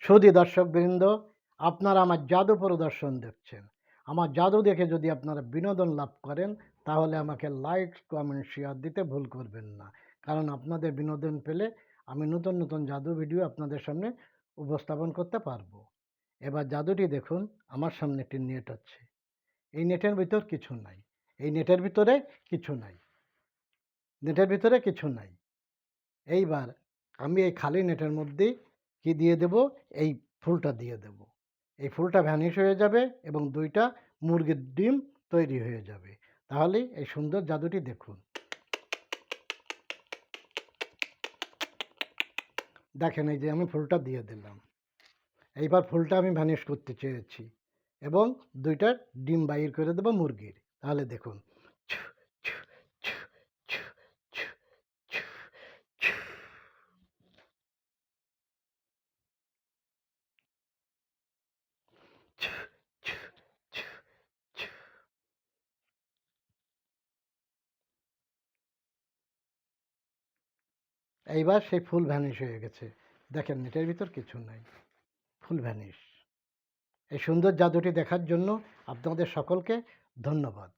সুধী দর্শকবৃন্দ, আপনারা আমার জাদু প্রদর্শন দেখছেন। আমার জাদু দেখে যদি আপনারা বিনোদন লাভ করেন, তাহলে আমাকে লাইক, কমেন্ট, শেয়ার দিতে ভুল করবেন না। কারণ আপনাদের বিনোদন পেলে আমি নতুন নতুন জাদু ভিডিও আপনাদের সামনে উপস্থাপন করতে পারবো। এবার জাদুটি দেখুন, আমার সামনে একটি নেট আছে। এই নেটের ভিতর কিছু নাই। এই নেটের ভিতরে কিছু নাই। নেটের ভিতরে কিছু নাই। এইবার আমি এই খালি নেটের মধ্যেই কি দিয়ে দেব? এই ফুলটা দিয়ে দেব। এই ফুলটা ভ্যানিশ হয়ে যাবে এবং ২ টা মুরগির ডিম তৈরি হয়ে যাবে। তাহলেই এই সুন্দর জাদুটি দেখুন। দেখেন, এই যে আমি ফুলটা দিয়ে দিলাম। এইবার ফুলটা আমি ভ্যানিশ করতে চেয়েছি এবং ২ টা ডিম বাইর করে দেব মুরগির। তাহলে দেখুন। এইবার সেই ফুল ভ্যানিশ হয়ে গেছে। দেখেন, নেটের ভিতর কিছু নাই। ফুল ভ্যানিশ। এই সুন্দর জাদুটি দেখার জন্য আপনাদের সকলকে ধন্যবাদ।